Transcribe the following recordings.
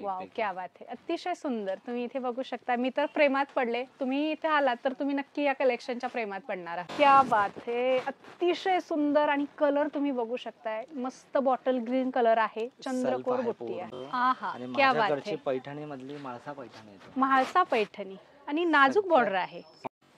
Wow, क्या बात आहे. अतिशय सुंदर. तुम्ही इथे बघू शकता. मी तर प्रेमात पडले. तुम्ही इथे आलात तर तुम्ही नक्की या कलेक्शनच्या प्रेमात पडणार आहात. क्या बात आहे. अतिशय सुंदर आणि कलर तुम्ही बघू शकताय. मस्त बॉटल ग्रीन कलर आहे. चंद्रकोर बुट्टी आहे. आहा, क्या बात आहे. पैठणी मधली म्हाळसा पैठणी आहे. म्हाळसा पैठणी आणि नाजूक बॉर्डर आहे.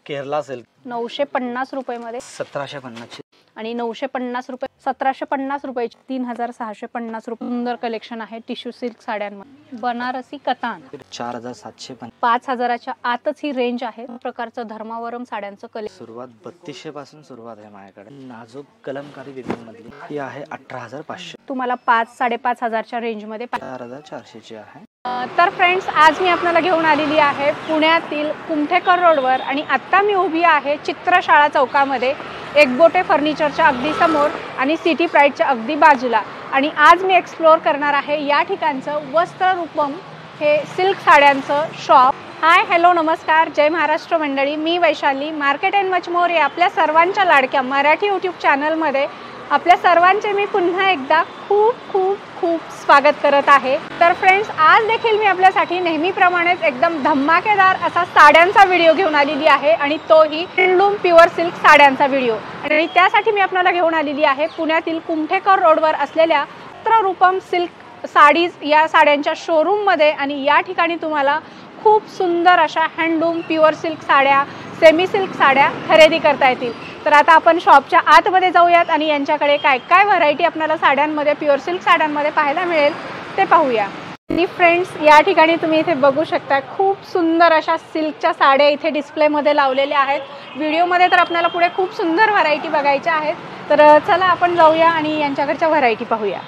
केरला सिल्क 950 रुपये मध्ये 1750 आणि 950 रुपये 1750 रुपयाची 3650 रुपये. सुंदर कलेक्शन आहे टिश्यू सिल्क साड्यांमध्ये. बनारसी कतान 4750 5000च्या आतच ही रेंज आहे. प्रकारचं धर्मावरम साड्यांचं कलेक्शन. सुरुवात 3200 पासून सुरुवात आहे माझ्याकडे. नाजूक कलमकारी विविंग मधली ही आहे 18500. तुम्हाला 5-5.5 हजारच्या रेंज मध्ये 4400 ची आहे. तर फ्रेंड्स, आज मी आपल्याला घेऊन आलेली आहे पुण्यातील कुमठेकर रोडवर आणि आता मी उभी आहे चित्रशाळा चौकामध्ये एकबोटे फर्निचरच्या अगदी समोर आणि सिटी प्राईडच्या अगदी बाजूला. आणि आज मी एक्सप्लोअर करणार आहे या ठिकाणचं वस्त्र रूपम हे सिल्क साड्यांचं शॉप. हाय, हॅलो, नमस्कार, जय महाराष्ट्र मंडळी. मी Vaishali, market and much more या आपल्या सर्वांच्या लाडक्या मराठी यूट्यूब चॅनलमध्ये आपल्या सर्वांचे मी पुन्हा एकदा खूप खूप खूप स्वागत करत आहे. तर फ्रेंड्स, आज देखील मी आपल्यासाठी नेहमीप्रमाणेच एकदम धमाकेदार असा साड्यांचा व्हिडिओ घेऊन आलेली आहे आणि तोही हँडलूम प्युअर सिल्क साड्यांचा व्हिडिओ. आणि त्यासाठी मी आपल्याला घेऊन आलेली आहे पुण्यातील कुमठेकर रोडवर असलेल्या वस्त्ररूपम सिल्क साडीज या साड्यांच्या शोरूममध्ये. आणि या ठिकाणी तुम्हाला खूप सुंदर अशा हँडलूम प्युअर सिल्क साड्या, सेमी सिल्क साड्या खरेदी करता येतील. तर आता आपण शॉपच्या आतमध्ये जाऊयात आणि यांच्याकडे काय काय व्हरायटी आपल्याला साड्यांमध्ये, प्युअर सिल्क साड्यांमध्ये पाहायला मिळेल ते पाहूया. आणि फ्रेंड्स, या ठिकाणी तुम्ही इथे बघू शकता खूप सुंदर अशा सिल्कच्या साड्या इथे डिस्प्लेमध्ये लावलेल्या आहेत. व्हिडिओमध्ये तर आपल्याला पुढे खूप सुंदर व्हरायटी बघायच्या आहेत. तर चला आपण जाऊया आणि यांच्याकडच्या व्हरायटी पाहूया.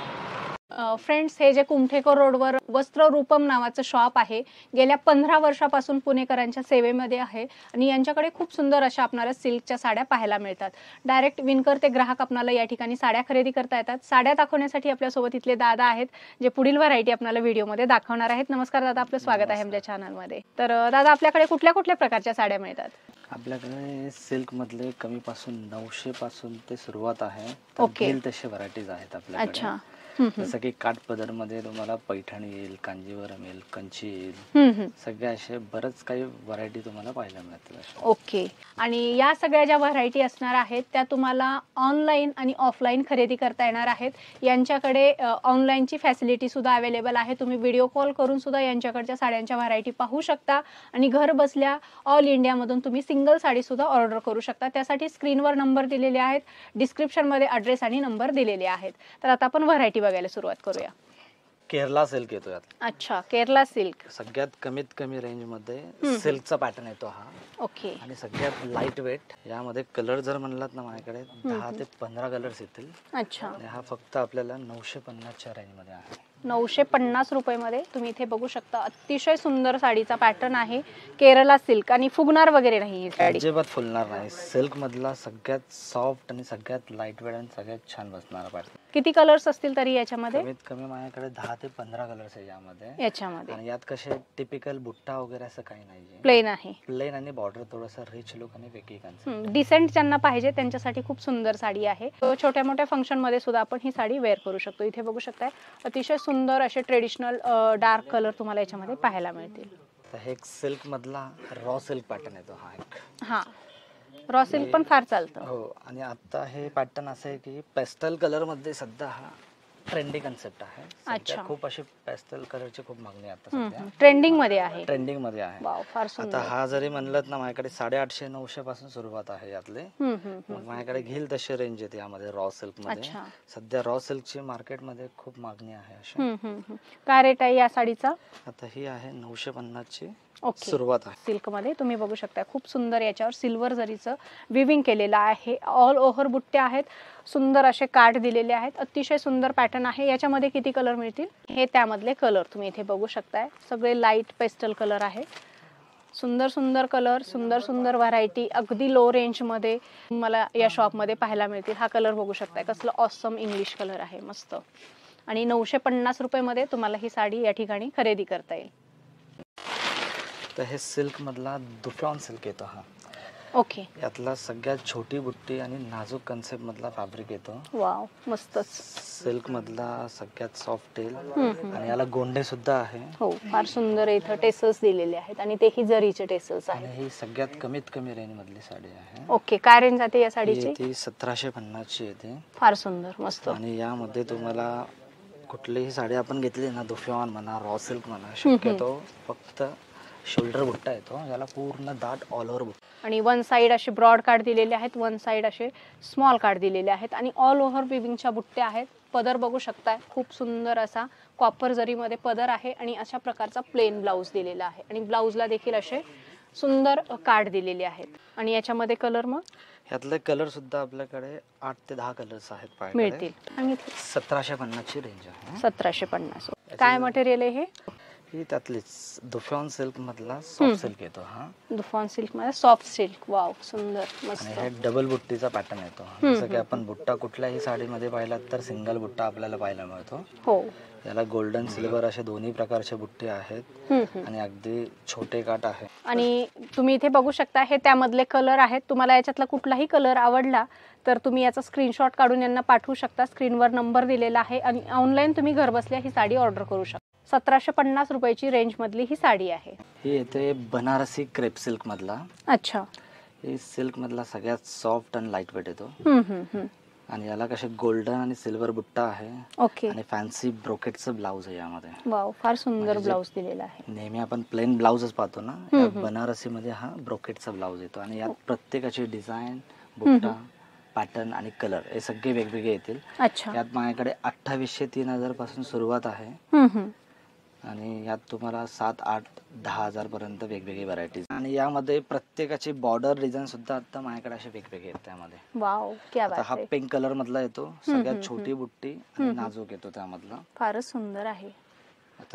फ्रेंड्स, हे जे कुमठेकर रोडवर वस्त्ररूपम नावाचं शॉप आहे गेल्या 15 वर्षापासून पुणेकरांच्या सेवेमध्ये आहे. आणि यांच्याकडे खूप सुंदर अशा आपल्याला सिल्कच्या साड्या पाहायला मिळतात. डायरेक्ट विणकर ते ग्राहक आपल्याला या ठिकाणी साड्या खरेदी करता येतात. साड्या दाखवण्यासाठी आपल्यासोबत इथले दादा आहेत जे पुढील व्हरायटी आपल्याला व्हिडिओमध्ये दाखवणार आहेत. नमस्कार दादा, आपलं स्वागत आहे आमच्या चॅनलमध्ये. तर दादा, आपल्याकडे कुठल्या कुठल्या प्रकारच्या साड्या मिळतात? आपल्याकडे सिल्क मधले कमी पासून 900 पासून ते सुरुवात आहे. ओके, तसे व्हरायटीज आहेत आपल्याकडे. अच्छा. जसं की काठ पदर मध्ये तुम्हाला पैठणी येईल, कांजीवरम येईल, कंची येईल, सगळे असे बरंच काही व्हरायटी तुम्हाला पाहायला मिळतील. ओके. आणि या सगळ्या ज्या व्हरायटी असणार आहेत त्या तुम्हाला ऑनलाईन आणि ऑफलाईन खरेदी करता येणार आहेत. यांच्याकडे ऑनलाईनची फॅसिलिटी सुद्धा अवेलेबल आहे. तुम्ही व्हिडिओ कॉल करून सुद्धा यांच्याकडच्या साड्यांच्या व्हरायटी पाहू शकता आणि घर बसल्या ऑल इंडियामधून तुम्ही सिंगल साडी सुद्धा ऑर्डर करू शकता. त्यासाठी स्क्रीनवर नंबर दिलेले आहेत, डिस्क्रिप्शनमध्ये ॲड्रेस आणि नंबर दिलेले आहेत. तर आता आपण व्हरायटी बघायला सुरुवात करूया. केरला सिल्क येतो यात. अच्छा, केरला सिल्क. सगळ्यात कमीत कमी रेंज मध्ये सिल्कचा पॅटर्न येतो हा. ओके. आणि सगळ्यात लाईट वेट. यामध्ये कलर जर म्हणलात ना, माझ्याकडे 10 ते 15 कलर्स येतील. अच्छा. आणि हा फक्त आपल्याला 950च्या रेंज मध्ये आहे. 950 रुपये तुम्ही इथे बघू शकता. अतिशय सुंदर साडीचा पॅटर्न आहे. केरला सिल्क आणि फुगणार वगैरे नाही ही साडी. अजिबात फुलणार नाही. सिल्क मधला सगळ्यात सॉफ्ट आणि सगळ्यात लाईट वेट आणि सगळ्यात छान बसणारा पॅटर्न. किती कलर्स असतील तरी याच्यामध्ये? कमीत कमी माझ्याकडे 10 ते 15 कलर्स आहे याच्यामध्ये. आणि यात कसे टिपिकल बुट्टा वगैरे असं काही नाहीये. प्लेन आहे. प्लेन आणि बॉर्डर थोडासा रिच लुक आणि वेगळी कन्सेप्ट. डिसेंट ज्यांना पाहिजे त्यांच्यासाठी खूप सुंदर साडी आहे. छोट्या मोठ्या फंक्शन मध्ये सुद्धा आपण ही साडी वेअर करू शकतो. इथे बघू शकताय अतिशय सुंदर असे ट्रेडिशनल डार्क कलर तुम्हाला याच्यामध्ये पाहायला मिळतील. हे एक सिल्क मधला रॉ सिल्क पॅटर्न येतो हा एक. हा, रॉ सिल्क पण फार चालतं. हो. आणि आता हे पॅटर्न असं आहे की पेस्टल कलर मध्ये सध्या हा ट्रेंडी कन्सेप्ट आहे. अच्छा. खूप अशी पेस्टल कलरची खूप मागणी आता सध्या ट्रेंडिंग मध्ये आहे. ट्रेंडिंग मध्ये आहे. वाव, फार सुंदर. आता हा जरी म्हणलं ना, माझ्याकडे 850-900 पासून सुरुवात आहे यातले. मग माझ्याकडे घेईल तशी रेंज येते यामध्ये रॉ सिल्क मध्ये. सध्या रॉ सिल्कची मार्केट मध्ये खूप मागणी आहे अशी. काय रेट आहे या साडीचा? आता ही आहे 950 ची ओके. सुरुवात आहे. सिल्क मध्ये तुम्ही बघू शकता खूप सुंदर याच्यावर सिल्वर जरीचं विविंग केलेलं आहे. ऑल ओव्हर बुट्टे आहेत. सुंदर असे काठ दिलेले आहेत. अतिशय सुंदर पॅटर्न आहे. याच्यामध्ये किती कलर मिळतील? हे त्यामधले कलर तुम्ही इथे बघू शकताय. सगळे लाईट पेस्टल कलर आहे. सुंदर सुंदर कलर, सुंदर सुंदर व्हरायटी अगदी लो रेंज मध्ये मला या शॉप मध्ये पाहायला मिळतील. हा कलर बघू शकताय कसलं ऑसम इंग्लिश कलर आहे, मस्त. आणि 950 रुपये मध्ये तुम्हाला ही साडी या ठिकाणी खरेदी करता येईल. तर हे सिल्क मधला दुफ्लॉन सिल्क येतो हा. ओके. यातला सगळ्यात छोटी बुट्टी आणि नाजूक कन्सेप्ट मधला फॅब्रिक येतो. वाव, मस्तच. सिल्क मधला सगळ्यात सॉफ्ट टेल आणि याला गोंडे सुद्धा आहे. हो, फार सुंदर इथं टेसल्स दिलेले आहेत आणि तेही जरीचे टेसल्स आहेत. ही सगळ्यात कमीत कमी रेंज मधली साडी आहे. ओके, काय रेंज जाते या साडीची? ती 1750 ची येते. फार सुंदर, मस्त. आणि यामध्ये तुम्हाला कुठलीही साडी आपण घेतली ना, दुफियान म्हणा, रॉ सिल्क म्हणा, शक्यतो फक्त शोल्डर बुट्टा येतो, याला पूर्ण दाट ऑल ओव्हर बुट्टा. आणि वन साइड असे ब्रॉड कार्ड दिलेले आहेत, वन साइड असे स्मॉल कार्ड दिलेले आहेत आणि ऑल ओव्हर विविंगच्या बुट्ट्या आहेत. पदर बघू शकताय, खूप सुंदर असा कॉपर जरीमध्ये पदर आहे आणि अशा प्रकारचा प्लेन ब्लाउज दिलेला आहे आणि ब्लाउजला देखील असे सुंदर कार्ड दिलेले आहेत. आणि याच्यामध्ये कलर, मग यातले कलर सुद्धा आपल्याकडे 8 ते 10 कलर्स आहेत, मिळतील. 1750 ची रेंज आहे. 1750. काय मटेरियल आहे हे? ही त्यातलीच दुफॉन सिल्क मधला सॉफ्ट सिल्क येतो. हा, दुफॉन सिल्क मध्ये सॉफ्ट सिल्क. वाव, सुंदर, मस्त. आणि हे डबल बुट्टीचा पॅटर्न येतो. जसं की आपण बुट्टा कुठल्याही साडीमध्ये पाहिला तर सिंगल बुट्टा आपल्याला पाहायला मिळतो. हो, याला गोल्डन सिल्वर असे दोन्ही प्रकारचे बुट्टे आहेत आणि अगदी छोटे काठ आहे. आणि तुम्ही इथे बघू शकता, हे त्यामधले कलर आहेत. तुम्हाला याच्यातला कुठलाही कलर आवडला तर तुम्ही याचा स्क्रीनशॉट काढून यांना पाठवू शकता. स्क्रीनवर नंबर दिलेला आहे आणि ऑनलाईन तुम्ही घर बसल्या ही साडी ऑर्डर करू शकता. 1750 रुपयाची रेंज मधली ही साडी आहे. ही येते बनारसी क्रेप सिल्क मधला. अच्छा. ही सिल्क मधला सगळ्यात सॉफ्ट आणि लाईट वेट येतो. आणि याला कसे गोल्डन आणि सिल्वर बुट्टा आहे. ओके. आणि फॅन्सी ब्रोकेटचं ब्लाउज आहे यामध्ये. वाव, फार सुंदर ब्लाउज दिलेला आहे. नेहमी आपण प्लेन ब्लाउजच पाहतो ना, बनारसी मध्ये हा ब्रोकेटचा ब्लाउज येतो आणि यात प्रत्येकाची डिझाईन, बुट्टा, पॅटर्न आणि कलर हे सगळे वेगवेगळे येतील. अच्छा. यात माझ्याकडे 2800 3000 पासून सुरुवात आहे आणि यात तुम्हाला 7, 8, 10,000 पर्यंत वेगवेगळी व्हरायटीज. आणि यामध्ये प्रत्येकाची बॉर्डर डिझाईन सुद्धा आता माझ्याकडे असे वेगवेगळे आहेत त्यामध्ये. वाव, क्या बात हा आहे. पिंक कलर मधला येतो, सगळ्यात छोटी बुट्टी आणि नाजूक येतो त्यामधला. फारच सुंदर आहे.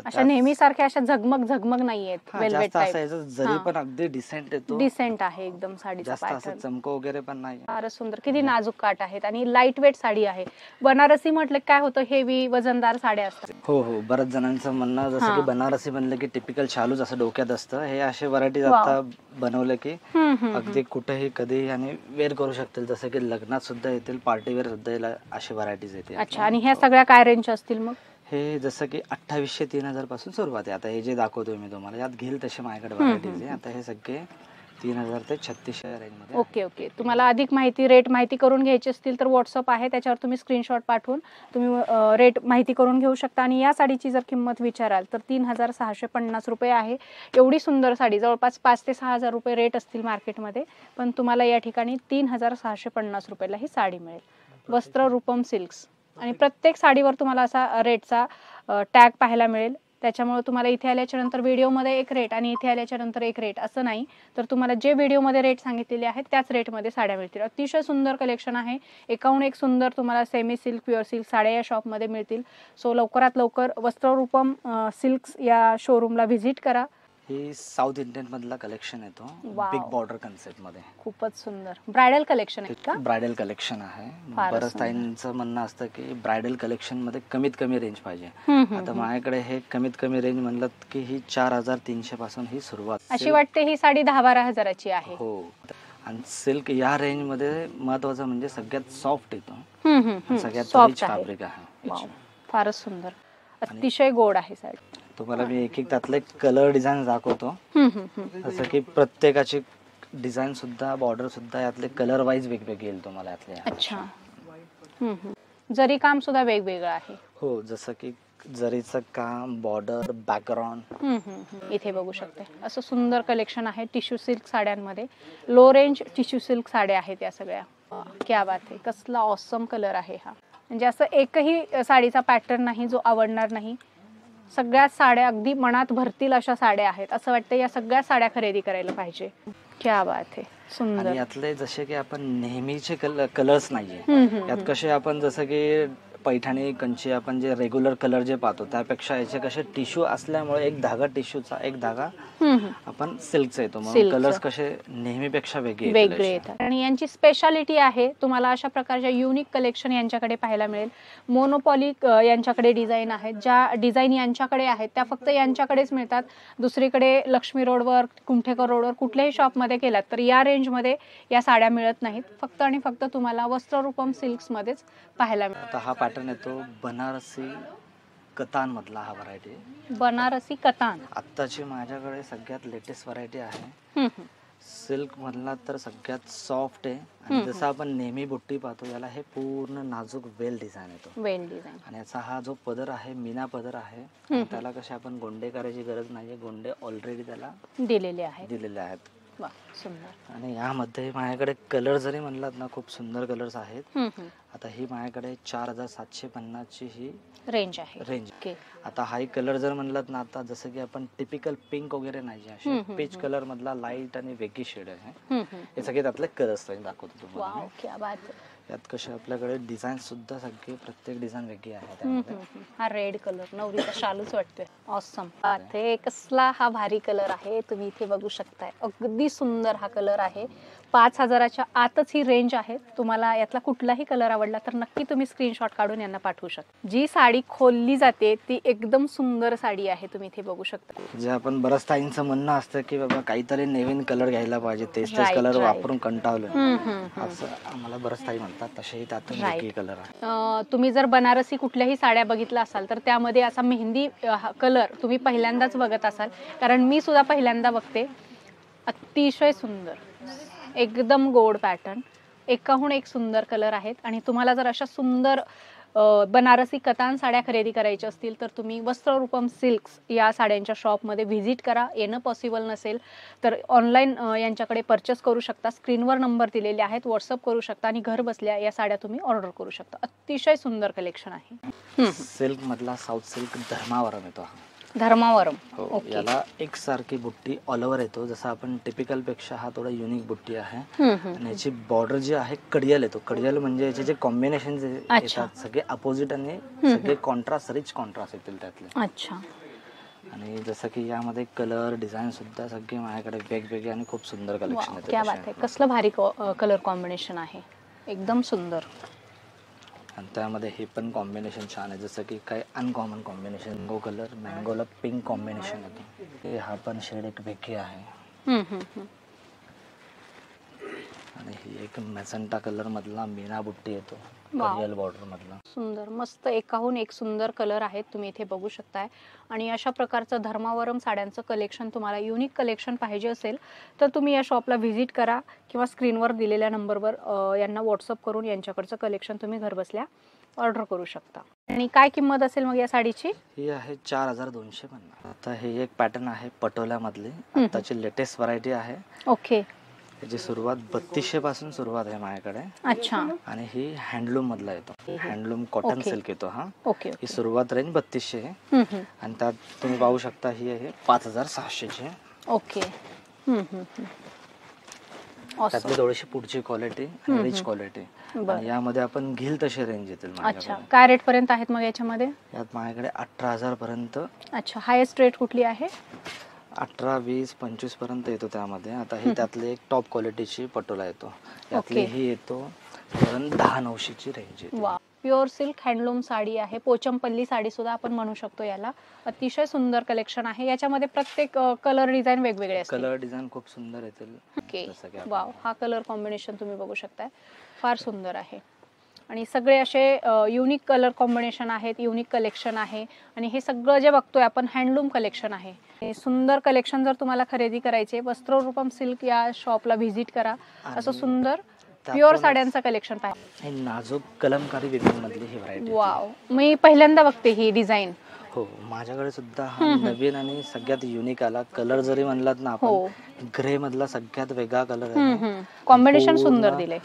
अशा नेहमी सारख्या अशा झगमग झगमग नाहीयेत. Velvet type. जरी पण अगदी डिसेंट येतो. डिसेंट आहे एकदम साडीचा जास्त पॅटर्न. असं चमक वगैरे पण नाही. फारच सुंदर. किती नाजूक काठ आहेत आणि लाईट वेट साडी आहे. बनारसी म्हटलं काय होतं, हेवी वजनदार साड्या असतात. हो हो, बऱ्याच जणांचं म्हणणं जसं की बनारसी बनलं की टिपिकल शालूच असं डोक्यात असतं. हे असे व्हरायटीज आता बनवले की अगदी कुठेही कधीही आणि वेअर करू शकतील. जसं की लग्नात सुद्धा येतील, पार्टी वेअर सुद्धा असे व्हरायटीज येतील. अच्छा. आणि ह्या सगळ्या काय रेंज असतील मग? हे जसं की 2800 3000 पासून सुरुवात आहे. आता हे जे दाखवतोय मी तुम्हाला, यात घेईल तसे माझ्याकडे व्हरायटीज आहे. आता हे सगळे 3000 ते 3600 रेंज मध्ये. Okay okay. तुम्हाला अधिक माहिती, रेट माहिती करून घ्यायची असतील तर व्हॉट्सअप आहे, त्याच्यावर तुम्ही स्क्रीनशॉट पाठवून तुम्ही रेट माहिती करून घेऊ शकता. आणि या साडीची जर किंमत विचाराल तर 3650 रुपये आहे. एवढी सुंदर साडी जवळपास 5 ते 6000 रुपये रेट असतील मार्केटमध्ये, पण तुम्हाला या ठिकाणी 3650 रुपयाला ही साडी मिळेल. वस्त्र रूपम सिल्क्स. आणि प्रत्येक साडीवर तुम्हाला असा रेटचा टॅग पाहायला मिळेल. त्याच्यामुळे तुम्हाला इथे आल्याच्या नंतर व्हिडिओमध्ये एक रेट आणि इथे आल्याच्या नंतर एक रेट असं नाही, तर तुम्हाला जे व्हिडिओमध्ये रेट सांगितलेले आहेत त्याच रेटमध्ये साड्या मिळतील. अतिशय सुंदर कलेक्शन आहे. एकाहून एक सुंदर तुम्हाला सेमी सिल्क, प्युअर सिल्क साड्या या शॉपमध्ये मिळतील. सो लवकरात लवकर वस्त्ररूपम सिल्क्स या शोरूमला व्हिजिट करा. ही साऊथ इंडियन मधला कलेक्शन येतो, बिग बॉर्डर कन्सेप्ट मध्ये. खूपच सुंदर ब्रायडल कलेक्शन आहे का? ब्रायडल कलेक्शन आहे. बरंच ताईंचं म्हणणं असतं की ब्रायडल कलेक्शन मध्ये कमीत कमी रेंज पाहिजे. आता माझ्याकडे हे कमीत कमी रेंज म्हणलं की ही 4300 पासून ही सुरुवात. अशी वाटते ही साडी 10-12 हजाराची आहे. हो. आणि सिल्क या रेंज मध्ये महत्वाचं म्हणजे सगळ्यात सॉफ्ट येतो, सगळ्यात रिच फॅब्रिक आहे. फारच सुंदर, अतिशय गोड आहे साडी. तुम्हाला मी एक एक त्यातले कलर डिझाईन दाखवतो. जसं की प्रत्येकाची डिझाईन सुद्धा, बॉर्डर सुद्धा यातले कलर वाईज वेगवेगळे येईल तुम्हाला यातले. अच्छा. जरी काम सुद्धा वेगवेगळं आहे. हो, जसं की जरीचं काम, बॉर्डर, बॅकग्राऊंड. इथे बघू शकते असं सुंदर कलेक्शन आहे टिश्यू सिल्क साड्यांमध्ये. लो रेंज टिश्यू सिल्क साड्या आहेत या सगळ्या. क्या बात आहे. कसला ऑसम कलर आहे हा. म्हणजे असं एकही साडीचा पॅटर्न नाही जो आवडणार नाही. सगळ्या साड्या अगदी मनात भरतील अशा साड्या आहेत. असं वाटतं या सगळ्या साड्या खरेदी करायला पाहिजे. क्या बात आहे. सुंदर. यातले जसे की आपण नेहमीचे कलर्स नाहीये यात. कसे आपण जसं की पैठणी कंची आपण जे रेग्युलर कलर जे पाहतो त्यापेक्षा याचे कसे टिश्यू असल्यामुळे एक धागा टिश्यूचा एक धागा आपण सिल्कचा येतो, म्हणून कलर्स कसे नेहमीपेक्षा वेगळे येतात. आणि यांची स्पेशालिटी आहे, तुम्हाला अशा प्रकारच्या युनिक कलेक्शन यांच्याकडे पाहायला मिळेल. मोनोपॉलिक यांच्याकडे डिझाईन आहेत, ज्या डिझाईन यांच्याकडे आहेत त्या फक्त यांच्याकडेच मिळतात. दुसरीकडे लक्ष्मी रोडवर, कुमठेकर रोडवर कुठल्याही शॉपमध्ये गेलात तर या रेंजमध्ये या साड्या मिळत नाहीत. फक्त आणि फक्त तुम्हाला वस्त्ररूपम सिल्क्समध्येच पाहायला मिळतात. आता हा पॅटर्न येतो बनारसी कतान मधला, हा व्हरायटी बनारसी कतान. आत्ताची माझ्याकडे सगळ्यात लेटेस्ट व्हरायटी आहे. सिल्क मधला तर सगळ्यात सॉफ्ट आहे, आणि जसं आपण नेहमी बुट्टी पाहतो याला हे पूर्ण नाजूक वेल डिझाईन येतो. वेल डिझाईन. आणि याचा हा जो पदर आहे मीना पदर आहे, त्याला कसे आपण गोंडे करायची गरज नाहीये, गोंडे ऑलरेडी त्याला दिलेले आहेत. वा, सुंदर. आणि यामध्ये माझ्याकडे कलर जरी म्हणलात ना, खूप सुंदर कलर्स आहेत. आता ही माझ्याकडे 4750 ची ही रेंज आहे. आता हा कलर जर म्हणलात ना, आता जसं की आपण टिपिकल पिंक वगैरे नाही, असे पीच कलर मधला लाईट आणि वेगळी शेड आहे. हे सगळे त्यातले कलर्स दाखवतो तुम्हाला. यात कसे आपल्याकडे डिझाईन सुद्धा सगळे प्रत्येक डिझाईन वेगळी आहे. हा रेड कलर नवरीचा शालूच वाटतोय. ऑसम. ते कसला हा भारी कलर आहे, तुम्ही इथे बघू शकताय. अगदी सुंदर हा कलर आहे. 5000च्या आतच ही रेंज आहे. तुम्हाला यातला कुठलाही कलर आवडला तर नक्की तुम्ही स्क्रीनशॉट काढून यांना पाठवू शकता. जी साडी खोलली जाते ती एकदम सुंदर साडी आहे, तुम्ही इथे बघू शकता. जे आपण बऱ्याच ताईंचं म्हणणं असतं की बाबा काहीतरी नवीन कलर घ्यायला पाहिजे, तेच कलर वापरून कंटाळलो, असं आम्हाला बऱ्याच ताई म्हणतात. तसेही त्यातून वेगळी कलर आहे. तुम्ही जर बनारसी कुठल्याही साड्या बघितल्या असाल तर त्यामध्ये असा मेहंदी कलर तुम्ही पहिल्यांदाच बघत असाल, कारण मी सुद्धा पहिल्यांदा बघते. अतिशय सुंदर, एकदम गोड पॅटर्न, एकाहून एक सुंदर कलर आहेत. आणि तुम्हाला जर अशा सुंदर बनारसी कतान साड्या खरेदी करायच्या असतील तर तुम्ही वस्त्ररूपम सिल्क्स या साड्यांच्या शॉपमध्ये व्हिजिट करा. येणं पॉसिबल नसेल तर ऑनलाईन यांच्याकडे परचेस करू शकता. स्क्रीनवर नंबर दिलेले आहेत, व्हॉट्सअप करू शकता आणि घर बसल्या या साड्या तुम्ही ऑर्डर करू शकता. अतिशय सुंदर कलेक्शन आहे. सिल्क मधला साऊथ सिल्क धर्मावरम येतो. धर्मावरम. याला एक सारखी बुट्टी ऑल ओव्हर येतो. जसं आपण टिपिकल पेक्षा हा थोडा युनिक बुट्टी आहे. आणि याची बॉर्डर जी आहे कडियल येतो. कडियल म्हणजे याचे जे कॉम्बिनेशन जे येतात सगळे अपोजिट आणि सगळे कॉन्ट्रास्ट, रिच कॉन्ट्रास्ट येतील त्यातले. अच्छा. आणि जसं की यामध्ये कलर डिझाईन सुद्धा सगळे माझ्याकडे वेगवेगळे आणि खूप सुंदर कलेक्शन येते. क्या बात आहे. कसलं भारी कलर कॉम्बिनेशन आहे, एकदम सुंदर. आणि त्यामध्ये हे पण कॉम्बिनेशन छान आहे, जसं की काही अनकॉमन कॉम्बिनेशन. मँगो कलर, मँगोला पिंक कॉम्बिनेशन येतो. हा पण शेड एक वेगळी आहे. आणि ही एक मॅजेंटा कलर मधला मीना बुट्टी येतो, कडियल बॉर्डर मधला. सुंदर, मस्त, एकाहून एक सुंदर कलर आहेत, तुम्ही इथे बघू शकताय. आणि अशा प्रकारचं धर्मावरम साड्यांचं कलेक्शन, तुम्हाला युनिक कलेक्शन पाहिजे असेल तर तुम्ही या शॉपला व्हिजिट करा किंवा स्क्रीनवर दिलेल्या नंबरवर यांना व्हॉट्सअप करून यांच्याकडचं कलेक्शन तुम्ही घरबसल्या ऑर्डर करू शकता. आणि काय किंमत असेल मग या साडीची? ही आहे 4250. आता हे एक पॅटर्न आहे पटोला मधली, आताची लेटेस्ट व्हरायटी आहे. ओके. याची सुरुवात 3200 पासून सुरुवात आहे माझ्याकडे. अच्छा. आणि ही हँडलूम मधला येतो, हँडलूम कॉटन सिल्क येतो हा. ओके. ही सुरुवात रेंज 3200 आहे. आणि त्यात तुम्ही पाहू शकता ही आहे 5600 ची. ओके. त्यातली थोडीशी पुढची क्वालिटी आणि रिच क्वालिटी. यामध्ये आपण घेईल तशी रेंज येतील. अच्छा. काय रेट पर्यंत आहेत मग याच्यामध्ये? यात माझ्याकडे 18000 पर्यंत. अच्छा. हायेस्ट रेट कुठली आहे? 18, 20, 25 पर्यंत येतो त्यामध्ये. आता ही त्यातली एक टॉप क्वालिटीची पटोला येतो. यातली ही येतो 10-900 ची रेंज येते. वा. प्युअर सिल्क हँडलूम साडी आहे, पोचमपल्ली साडी सुद्धा आपण म्हणू शकतो याला. अतिशय सुंदर कलेक्शन आहे. याच्यामध्ये प्रत्येक कलर डिझाईन वेगवेगळे असतात. कलर डिझाईन खूप सुंदर येतील. ओके. वाव. हा कलर कॉम्बिनेशन तुम्ही बघू शकताय, फार सुंदर आहे. आणि सगळे असे युनिक कलर कॉम्बिनेशन आहेत, युनिक कलेक्शन आहे. आणि हे सगळं जे बघतोय आपण हँडलूम कलेक्शन आहे. हे सुंदर कलेक्शन जर तुम्हाला खरेदी करायचे, वस्त्ररूपम सिल्क या शॉपला व्हिजिट करा. असं सुंदर प्युअर साड्यांचं कलेक्शन पाहिजे. नाजूक कलमकारी वेगळी मधली ही व्हरायटी. वाव. मी पहिल्यांदा बघते ही डिझाईन. हो, माझ्याकडे सुद्धा हा नवीन आणि सगळ्यात युनिक आला. कलर जरी म्हणलात ना आपण, ग्रे मधला सगळ्यात वेगळा कलर आहे. कॉम्बिनेशन सुंदर दिले.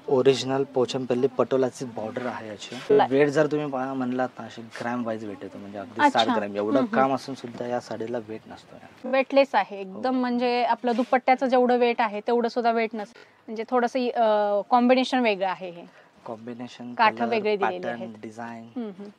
ओरिजिनल पोचमपल्ली पटोलाची बॉर्डर आहे याची. वेट जर तुम्ही म्हणलात ना, अशी ग्रॅम वाईज वेट येतो, म्हणजे अगदी 60 ग्रॅम एवढं काम असून सुद्धा या साडीला वेट नसतो. वेटलेस आहे एकदम. म्हणजे आपलं दुपट्ट्याचं जेवढं वेट आहे तेवढं सुद्धा वेट नसतं. म्हणजे थोडंसं कॉम्बिनेशन वेगळं आहे. हे कॉम्बिनेशन, काठ वेगळे दिलेले पॅटर्न, आहेत. डिझाइन.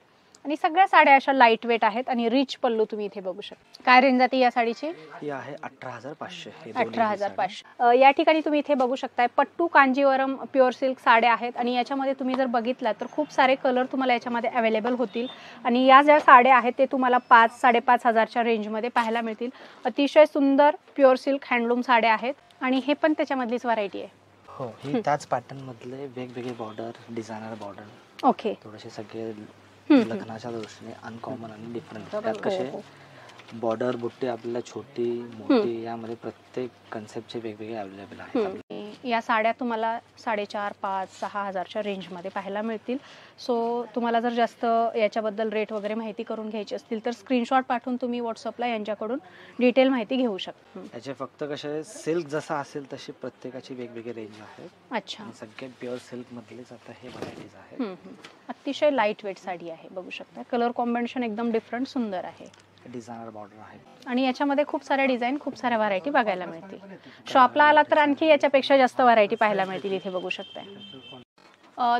आणि सगळ्या साड्या अशा लाईट वेट आहेत आणि रिच पल्लू तुम्ही इथे बघू शकता. काय रेंज जाते या साडीची? ही आहे 18,500. 18,500. या ठिकाणी तुम्ही इथे बघू शकताय पट्टू कांजीवरम प्युअर सिल्क साड्या आहेत आणि याच्यामध्ये तुम्ही जर बघितला तर खूप सारे कलर तुम्हाला याच्यामध्ये अवेलेबल होतील. आणि या ज्या साड्या आहेत ते तुम्हाला 5-5,500च्या रेंजमध्ये पाहायला मिळतील. अतिशय सुंदर प्युअर सिल्क हँडलूम साड्या आहेत आणि हे पण त्याच्यामधलीच व्हरायटी आहे. हो, ही त्याच पॅटर्न मधले वेगवेगळे बॉर्डर, डिझायनर बॉर्डर. ओके. थोडेसे सगळे लग्नाच्या दृष्टीने अनकॉमन आणि डिफरंट. त्यात कसे बॉर्डर बुट्टी आपल्याला छोटी मोठी यामध्ये प्रत्येक कन्सेप्टचे वेगवेगळे अवेलेबल आहेत. या साड्या तुम्हाला 4,500-5,000-6,000च्या रेंजमध्ये पाहायला मिळतील. सो तुम्हाला जर जास्त याच्याबद्दल रेट वगैरे माहिती करून घ्यायची असतील तर स्क्रीनशॉट पाठवून तुम्ही व्हॉट्सअपला यांच्याकडून डिटेल माहिती घेऊ शकता. याचे फक्त कसे सिल्क जसा असेल तशी प्रत्येकाची वेगवेगळी रेंज आहे. अच्छा. सगळ्यात प्युअर सिल्क मधलेच आता हे व्हरायटीज आहेत. अतिशय लाईट वेट साडी आहे, बघू शकता. कलर कॉम्बिनेशन एकदम डिफरंट सुंदर आहे. डिझायनर बॉर्डर आहे आणि याच्यामध्ये खूप साऱ्या डिझाईन, खूप साऱ्या व्हरायटी बघायला मिळतील. शॉपला आला तर आणखी याच्यापेक्षा जास्त व्हरायटी पाहायला मिळतील, इथे बघू शकताय.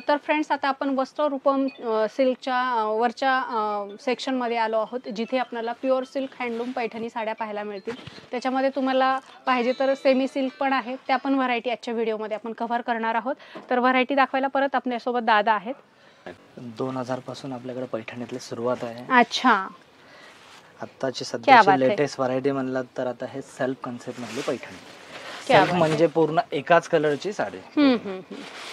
तर फ्रेंड्स, आता आपण वस्त्ररूपम सिल्कच्या वरच्या सेक्शनमध्ये आलो आहोत, जिथे आपल्याला प्युअर सिल्क हँडलूम पैठणी साड्या पाहायला मिळतील. त्याच्यामध्ये तुम्हाला पाहिजे तर सेमी सिल्क पण आहे, त्या पण व्हरायटी आजच्या व्हिडिओमध्ये आपण कव्हर करणार आहोत. तर व्हरायटी दाखवायला परत आपल्यासोबत दादा आहेत. 2000 पासून आपल्याकडे पैठणीतली सुरुवात आहे. अच्छा. आताची सध्याची लेटेस्ट व्हरायटी म्हणलात तर आता हे सेल्फ कन्सेप्ट मधली पैठणी. सेल्फ म्हणजे पूर्ण एकाच कलरची साडी.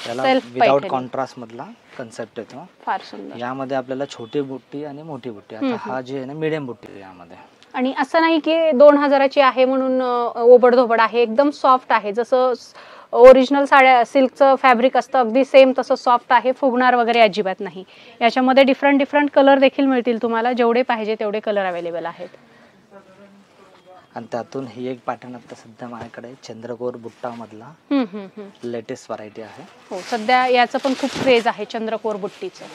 त्याला विदाउट कॉन्ट्रास्ट मधला कन्सेप्ट येतो. फार सुंदर. यामध्ये आपल्याला छोटी बुट्टी आणि मोठी बुट्टी. आता हा जे आहे ना मीडियम बुट्टी यामध्ये. आणि असं नाही की 2000ची आहे म्हणून ओबडधोबड आहे, एकदम सॉफ्ट आहे. जसं ओरिजिनल साड्या सिल्कचं फॅब्रिक असतं अगदी सेम तसं सॉफ्ट आहे, फुगणार वगैरे अजिबात नाही. याच्यामध्ये डिफरंट कलर देखील मिळतील तुम्हाला, जेवढे पाहिजे तेवढे कलर अवेलेबल आहेत. आणि त्यातून ही एक पॅटर्न आता सध्या माझ्याकडे चंद्रकोर बुट्टा मधला लेटेस्ट व्हरायटी आहे. हो, सध्या याचं पण खूप क्रेज आहे चंद्रकोर बुट्टीचं.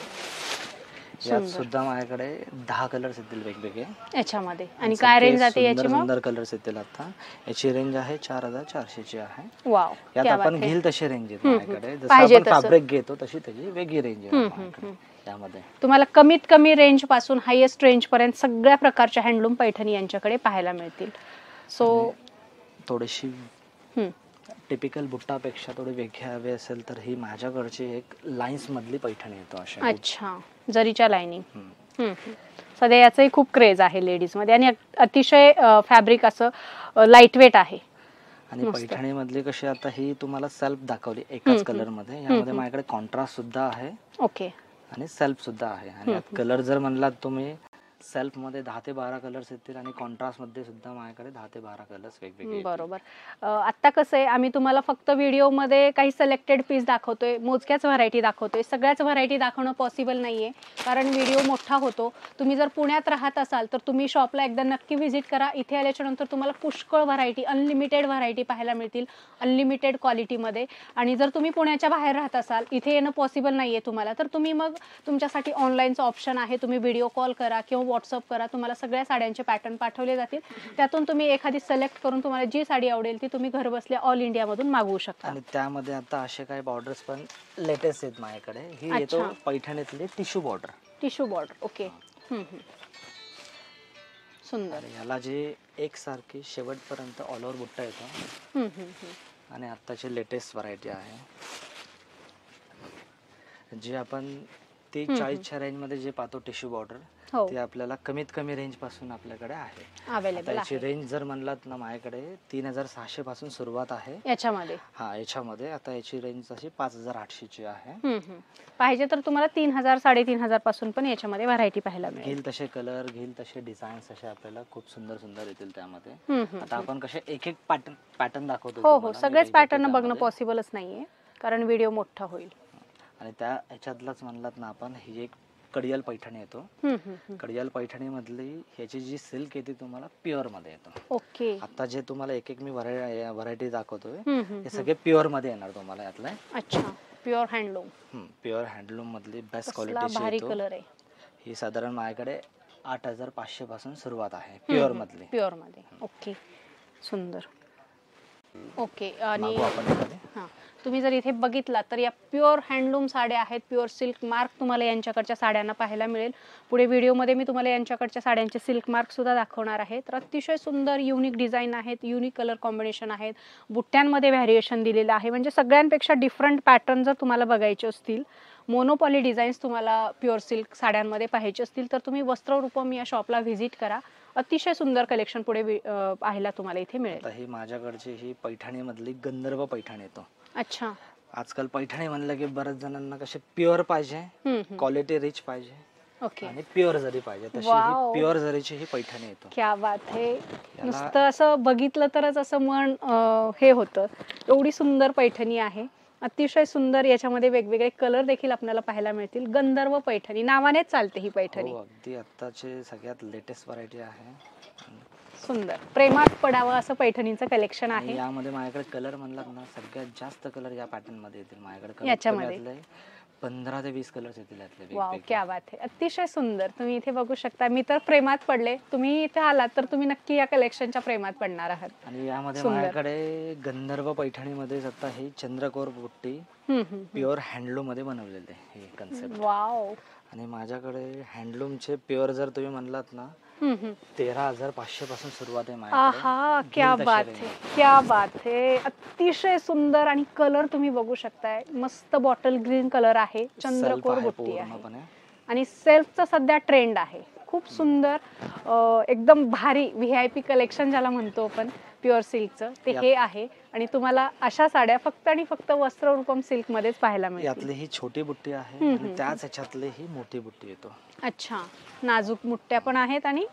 यात सुद्धा माझ्याकडे 10 कलर्स येतील वेगवेगळे याच्यामध्ये. आणि काय रेंज जाते याची? मग सुंदर कलर्स येतील. आता याची रेंज आहे 4,400 ची आहे. वाव. यात आपण घेईल तशी रेंज आहे माझ्याकडे. जसं आपण फॅब्रिक घेतो तशी त्याची वेगळी रेंज आहे यामध्ये. तुम्हाला कमीत कमी रेंज पासून हायेस्ट रेंज पर्यंत सगळ्या प्रकारच्या हँडलूम पैठणी यांच्याकडे पाहायला मिळतील. सो थोडीशी टिपिकल बुट्टापेक्षा थोडी वेगळी हवी असेल तर ही माझ्याकडची एक लाईन्स मधली पैठणी येतो अशा. अच्छा. जरीच्या लाइनिंग. सध्या याचंही खूप क्रेज आहे लेडीज मध्ये आणि अतिशय फॅब्रिक असं लाईट वेट आहे. आणि पैठणी मधली कशी आता ही तुम्हाला सेल्फ दाखवली एकाच कलर मध्ये. यामध्ये माझ्याकडे कॉन्ट्रास्ट सुद्धा आहे. ओके. आणि सेल्फ सुद्धा आहे. आणि कलर जर म्हणलात तुम्ही सेल्फ मध्ये 10 ते 12 कलर्स येतील आणि कॉन्ट्रास्ट मध्ये सुद्धा माझ्याकडे 10 ते 12 कलर्स वेगवेगळे. बरोबर. आता कसं आहे, आम्ही तुम्हाला फक्त व्हिडिओ मध्ये काही सिलेक्टेड पीस दाखवतोय, मोजक्याच व्हरायटी दाखवतोय. सगळ्याच व्हरायटी दाखवणं पॉसिबल नाहीये कारण व्हिडिओ मोठा होतो. तुम्ही जर पुण्यात राहत असाल तर तुम्ही शॉपला एकदा नक्की व्हिजिट करा. इथे आल्याच्या नंतर तुम्हाला पुष्कळ व्हरायटी, अनलिमिटेड व्हरायटी पाहायला मिळतील, अनलिमिटेड क्वालिटीमध्ये. आणि जर तुम्ही पुण्याच्या बाहेर राहत असाल, इथे येणं पॉसिबल नाहीये तुम्हाला, तर तुम्ही मग तुमच्यासाठी ऑनलाईनचं ऑप्शन आहे. तुम्ही व्हिडिओ कॉल करा किंवा व्हॉट्सअप करा. तुम्हाला सगळ्या साड्यांचे पॅटर्न पाठवले जातील. त्यातून तुम्ही एखादी सिलेक्ट करून तुम्हाला जी साडी आवडेल ती तुम्ही घर बसल्या ऑल इंडिया मधून मागवू शकता. आणि त्यामध्ये आता असे काही बॉर्डर्स पण लेटेस्ट आहेत माझ्याकडे. ही येतो पैठणीतली tissue border. Tissue border. Okay. सुंदर. याला जे एकसारखी शेवटपर्यंत ऑल ओव्हर बुट्टा येतो. आणि आताची लेटेस्ट व्हरायटी आहे जे आपण 40च्या रेंज मध्ये जे पाहतो टिश्यू बॉर्डर, ते आपल्याला कमीत कमी रेंज पासून आपल्याकडे आहे अवेलेबल. याची रेंज जर म्हणलात ना माझ्याकडे 3600 पासून सुरुवात आहे याच्यामध्ये. याच्यामध्ये आता याची रेंज अशी 5800 ची आहे. पाहिजे तर तुम्हाला 3000-3500 पासून पण याच्यामध्ये व्हरायटी पाहायला मिळेल. घेईल तसे कलर, घेईल तसे डिझाईन्स असे आपल्याला खूप सुंदर सुंदर येतील त्यामध्ये. आता आपण कसे एक एक पॅटर्न दाखवतो. हो, सगळेच पॅटर्न बघणं पॉसिबलच नाहीये कारण व्हिडिओ मोठा होईल. आणि त्या ह्याच्यातलाच म्हणलात ना आपण, ही एक कडियाल पैठणी येतो. कडियाल पैठणी मधली ह्याची जी सिल्क येते तुम्हाला प्युअर मध्ये येतो. ओके. आता जे तुम्हाला एक एक मी व्हरायटी दाखवतोय हे सगळे प्युअर मध्ये येणार तुम्हाला यातलं. अच्छा. Pure handloom. प्युअर हँडलूम मधली बेस्ट क्वालिटीची येतो. कलर आहे. ही साधारण माझ्याकडे 8500 पासून सुरुवात आहे प्युअर मधली. प्युअर मध्ये. ओके. सुंदर. ओके. आणि मागू आपण एखादी. हां, तुम्ही जर इथे बघितलात तर या प्युअर हँडलूम साड्या आहेत. प्युअर सिल्क मार्क तुम्हाला यांच्याकडच्या साड्यांना पाहायला मिळेल. पुढे व्हिडिओमध्ये मी तुम्हाला यांच्याकडच्या साड्यांचे सिल्क मार्क सुद्धा दाखवणार आहे. तर अतिशय सुंदर युनिक डिझाईन आहेत, युनिक कलर कॉम्बिनेशन आहेत, बुट्ट्यांमध्ये व्हॅरिएशन दिलेलं आहे. म्हणजे सगळ्यांपेक्षा डिफरंट पॅटर्न जर तुम्हाला बघायचे असतील, मोनोपॉली डिझाईन्स तुम्हाला प्युअर सिल्क साड्यांमध्ये पाहायचे असतील तर तुम्ही वस्त्ररूपम या शॉपला व्हिजिट करा. अतिशय सुंदर कलेक्शन पुढे पाहायला तुम्हाला इथे मिळेल. आता ही माझ्याकडची ही पैठणी मधली गंधर्व पैठण येतो. अच्छा. आजकाल पैठणी म्हणलं की बऱ्याच जणांना कसे प्युअर पाहिजे, क्वालिटी रिच पाहिजे ओके. आणि प्युअर जरी पाहिजे, तशी वाव. ही प्युअर जरीची ही पैठणी येतो. क्या बात है. नुसतं असं बघितलं तरच असं मन हे होतं. एवढी सुंदर पैठणी आहे. अतिशय सुंदर. याच्यामध्ये वेगवेगळे कलर देखील आपल्याला पाहायला मिळतील. गंधर्व पैठणी नावानेच चालते ही पैठणी. हो, अगदी आत्ताचे सगळ्यात लेटेस्ट व्हरायटी आहे. सुंदर. प्रेमात पडावं असं पैठणीचं कलेक्शन आणि आहे. यामध्ये माझ्याकडे कलर म्हणलात ना, सगळ्यात जास्त कलर या पॅटर्न मध्ये येतील माझ्याकडे. याच्यामध्ये? 15 ते 20 कलर्स येतील यातले वाव, वेगवेगळे. क्या बात आहे. अतिशय सुंदर. तुम्ही इथे बघू शकता. मी तर प्रेमात पडले. तुम्ही इथे आलात तर तुम्ही नक्की या कलेक्शनच्या प्रेमात पडणार आहात. आणि यामध्ये सुंदर. माझ्याकडे गंधर्व पैठणीमध्ये आता ही चंद्रकोर बुट्टी प्युअर हँडलूम मध्ये बनवलेले हे कन्सेप्ट. वाव. आणि माझ्याकडे हँडलूमचे प्युअर जर तुम्ही म्हणलात ना, 13,500 पासून सुरुवात आहे माझ्याकडे. आहा, क्या बात है, क्या बात है. अतिशय सुंदर. आणि कलर तुम्ही बघू शकताय. मस्त बॉटल ग्रीन कलर आहे. चंद्रकोर बुट्टी आहे आणि सेल्फचा सध्या ट्रेंड आहे. खूप सुंदर. एकदम भारी VIP कलेक्शन ज्याला म्हणतो आपण प्युअर सिल्कचं, ते हे आहे. आणि तुम्हाला अशा साड्या फक्त आणि फक्त वस्त्ररूपम सिल्क मध्येच पाहायला मिळतील. यातली ही छोटी बुट्टी आहे आणि त्याच ह्याच्यातली ही मोठी बुट्टी येतो. अच्छा. नाजूक बुट्ट्या पण आहेत आणि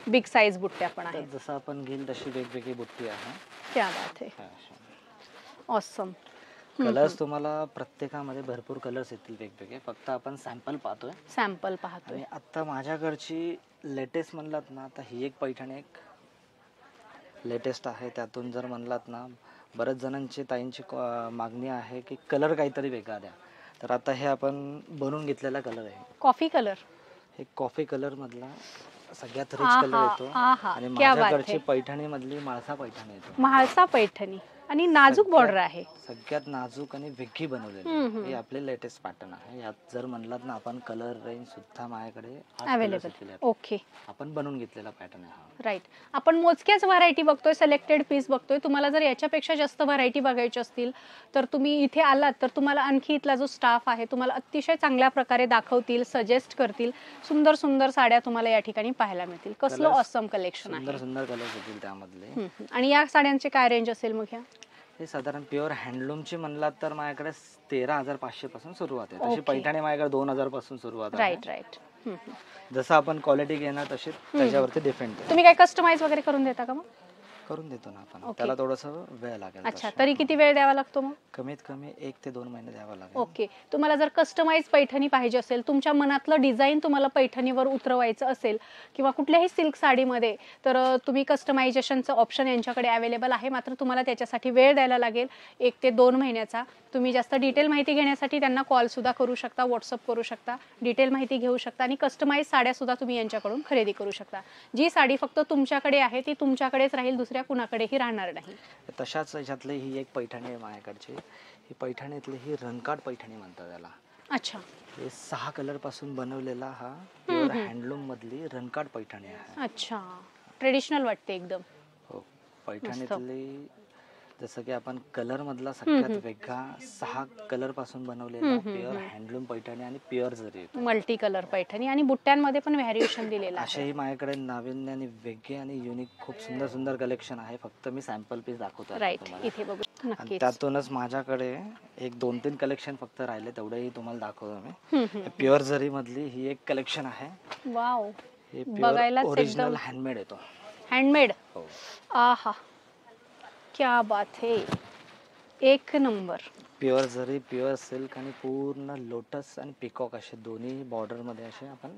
बिग साईज बुट्ट्या पण आहेत. जसं आपण घेईल तशी वेगवेगळी बुट्टी आहे. क्या बात है. ऑसम. कलर्स तुम्हाला प्रत्येकामध्ये भरपूर कलर्स येतील वेगवेगळे. फक्त आपण सॅम्पल पाहतोय. सॅम्पल पाहतोय. आणि आता माझ्याकडची लेटेस्ट म्हणलात ना, आता ही एक पैठणी एक लेटेस्ट आहे. त्यातून जर म्हणलात ना, बऱ्याच जणांची ताईंची मागणी आहे की कलर काहीतरी वेगळा द्या. तर आता हे आपण बनवून घेतलेला कलर आहे. Coffee colour. हे कॉफी कलर मधला सगळ्यात रिच कलर येतो. आणि माझ्याकडची पैठणी मधली म्हाळसा पैठणी येतो. म्हाळसा पैठणी आणि नाजूक बॉर्डर आहे. सगळ्यात नाजूक आणि वेगळी बनवलेली. हे आपले लेटेस्ट पॅटर्न आहे. यात जर म्हणलात ना आपण, कलर रेंज सुद्धा माझ्याकडे अवेलेबल. ओके. आपण बनवून घेतलेला पॅटर्न आहे हा. राईट. आपण मोजक्याच व्हरायटी बघतोय, सिलेक्टेड पीस बघतोय. तुम्हाला जर याच्यापेक्षा जास्त व्हरायटी बघायची असतील तर तुम्ही इथे आलात तर तुम्हाला आणखी इथला जो स्टाफ आहे तुम्हाला अतिशय चांगल्या प्रकारे दाखवतील, सजेस्ट करतील. सुंदर सुंदर साड्या तुम्हाला या ठिकाणी पाहायला मिळतील. कसलं ऑसम कलेक्शन आहे. सुंदर सुंदर कलर्स येतील त्यामधले. आणि या साड्यांचे काय रेंज असेल मग ह्या? हे साधारण प्युअर हँडलूमची म्हणलात तर माझ्याकडे 13,500 पासून सुरुवात आहे. तशी पैठणी माझ्याकडे 2,000 पासून सुरुवात आहे. Right right. जसं आपण क्वालिटी घेणार तशी त्याच्यावरती डिपेंड आहे. तुम्ही काय कस्टमाइज वगैरे करून देता का मग? करून देतो ना आपण. त्याला थोडंसं वेळ लागेल. अच्छा. तरी किती वेळ द्यावा लागतो मग? कमीत कमी 1 ते 2 महिने द्यावा लागेल. ओके. तुम्हाला जर कस्टमाइज पैठणी पाहिजे असेल, तुमच्या मनातलं डिझाईन तुम्हाला पैठणीवर उतरवायचं असेल किंवा कुठल्याही सिल्क साडीमध्ये, तर तुम्ही कस्टमायझेशनचं ऑप्शन यांच्याकडे अवेलेबल आहे. मात्र तुम्हाला त्याच्यासाठी वेळ द्यायला लागेल 1 ते 2 महिन्याचा. तुम्ही जास्त डिटेल माहिती घेण्यासाठी त्यांना कॉल सुद्धा करू शकता, व्हॉट्सअप करू शकता, डिटेल माहिती घेऊ शकता आणि कस्टमाइज साड्या सुद्धा तुम्ही यांच्याकडून खरेदी करू शकता. जी साडी फक्त तुमच्याकडे आहे ती तुमच्याकडेच राहील, दुसऱ्या कुणाकडेही राहणार नाही. तशाच ह्याच्यातली ही एक पैठणी आहे माझ्याकडची. ही पैठणीतली ही रंकाट पैठणी म्हणतात त्याला. अच्छा. हे 6 कलर पासून बनवलेला हा प्युअर हँडलूम मधली रंकाट पैठणी आहे. अच्छा. ट्रेडिशनल वाटते एकदम. हो. पैठणीतली जसं की आपण कलर मधला सगळ्यात वेगळा 6 कलर पासून बनवलेला प्युअर हँडलूम पैठणी आणि प्युअर जरी मल्टी कलर पैठणी आणि बुट्ट्यांमध्ये पण व्हॅरिएशन दिलेलं आहे. अशाही माझ्याकडे नाविन्य आणि वेगळे आणि युनिक खूप सुंदर सुंदर कलेक्शन आहे. फक्त मी सॅम्पल पीस दाखवतो. राईट. इथे बघू. नक्कीच. त्यातूनच माझ्याकडे एक 2-3 कलेक्शन फक्त राहिले, तेवढेही तुम्हाला दाखवतो मी. प्युअर जरी मधली ही एक कलेक्शन आहे. वाव. हे प्युअर ओरिजिनल हँडमेड येतो. हँडमेड. हो. आहा, क्या बात है. एक नंबर. प्युअर जरी, प्युअर सिल्क आणि पूर्ण लोटस आणि पिकॉक असे दोन्ही बॉर्डर मध्ये असे आपण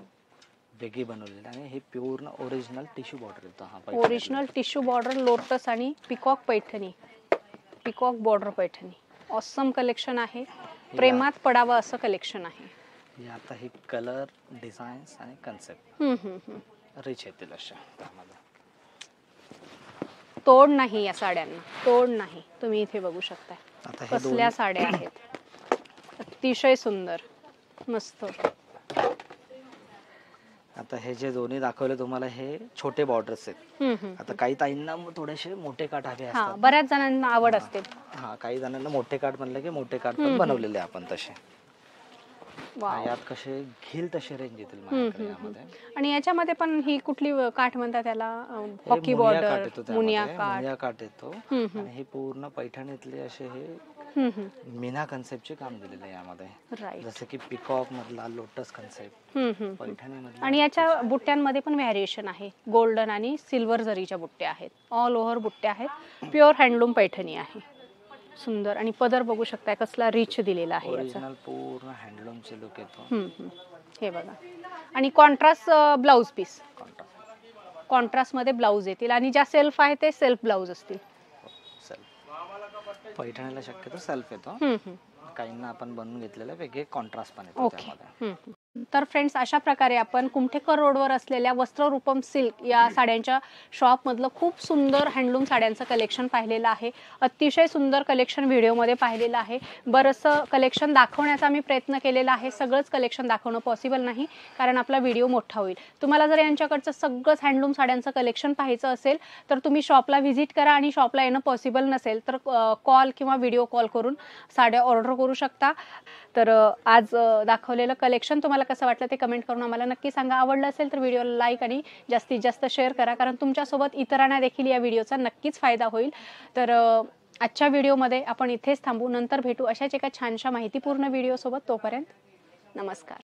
वेगळी बनवलेली. आणि हे पूर्ण ओरिजिनल टिश्यू बॉर्डर येतो. हा ओरिजिनल टिश्यू बॉर्डर, लोटस आणि peacock Paithani, peacock border Paithani. Awesome collection आहे. प्रेमात पडावं असं कलेक्शन आहे. आता हे कलर, डिझाईन्स आणि कन्सेप्ट रिच येतील अशा त्यामध्ये. तोड नाही या साड्यांना, तोड नाही. तुम्ही इथे बघू शकताय आता हे कसल्या साड्या आहेत, अतिशय सुंदर, मस्त. आता हे जे दोन्ही दाखवले तुम्हाला हे छोटे बॉर्डर्स आहेत. आता काही ताईंना थोडेसे मोठे काठ हवे असतात, बऱ्याच जणांना आवड असते. हा, काही जणांना मोठे काठ म्हणलं की मोठे काठ पण बनवलेले आपण तसे. यात कसे घेईल तसे रेंज येतील माझ्याकडे यामध्ये. आणि याच्यामध्ये पण ही कुठली काठ म्हणतात त्याला, हे हॉकी मुनिया बॉर्डर, काठ येतो मुनिया त्यामध्ये, काठ. मुनिया काठ येतो. आणि हे पूर्ण पैठणीतले असे हे मीना कन्सेप्टचे काम दिलेले आहे यामध्ये. राईट. जसं की पिकॉक मधला लोटस कन्सेप्ट, पैठणी मधला. आणि याच्या बुट्ट्यांमध्ये पण व्हॅरिएशन आहे, गोल्डन आणि सिल्वर जरीच्या बुट्ट्या आहेत, ऑल ओव्हर बुट्ट्या आहेत, प्युअर हँडलूम पैठणी आहे, सुंदर. आणि पदर बघू शकताय कसला रिच दिलेला आहे याचा, ओरिजिनल पूर्ण हँडलूमचे लुक येतो. हे बघा. आणि कॉन्ट्रास्ट ब्लाउज पीस, कॉन्ट्रास्ट मध्ये ब्लाउज येतील. आणि ज्या सेल्फ आहे ते सेल्फ ब्लाउज असतील. पैठणीला शक्यतो सेल्फ येतो, काहींना आपण बनवून घेतलेलं वेगळे कॉन्ट्रास्ट पण येतो त्यामध्ये. तर फ्रेंड्स, अशा प्रकारे आपण कुमठेकर रोडवर असलेल्या वस्त्ररूपम सिल्क या साड्यांच्या शॉपमधलं खूप सुंदर हँडलूम साड्यांचं कलेक्शन पाहिलेलं आहे. अतिशय सुंदर कलेक्शन व्हिडिओमध्ये पाहिलेलं आहे. बरंचसं कलेक्शन दाखवण्याचा मी प्रयत्न केलेला आहे. सगळंच कलेक्शन दाखवणं पॉसिबल नाही, कारण आपला व्हिडिओ मोठा होईल. तुम्हाला जर यांच्याकडचं सगळंच हँडलूम साड्यांचं कलेक्शन पाहायचं असेल तर तुम्ही शॉपला व्हिजिट करा, आणि शॉपला येणं पॉसिबल नसेल तर कॉल किंवा व्हिडिओ कॉल करून साड्या ऑर्डर करू शकता. तर आज दाखवलेलं कलेक्शन तुम्हाला कसं वाटलं ते कमेंट करून आम्हाला नक्की सांगा. आवडलं असेल तर व्हिडिओला लाईक आणि जास्तीत जास्त शेअर करा, कारण तुमच्यासोबत इतरांना देखील या व्हिडिओचा नक्कीच फायदा होईल. तर आजच्या व्हिडिओमध्ये आपण इथेच थांबू. नंतर भेटू अशाच एका छानशा माहितीपूर्ण व्हिडिओसोबत. तोपर्यंत नमस्कार.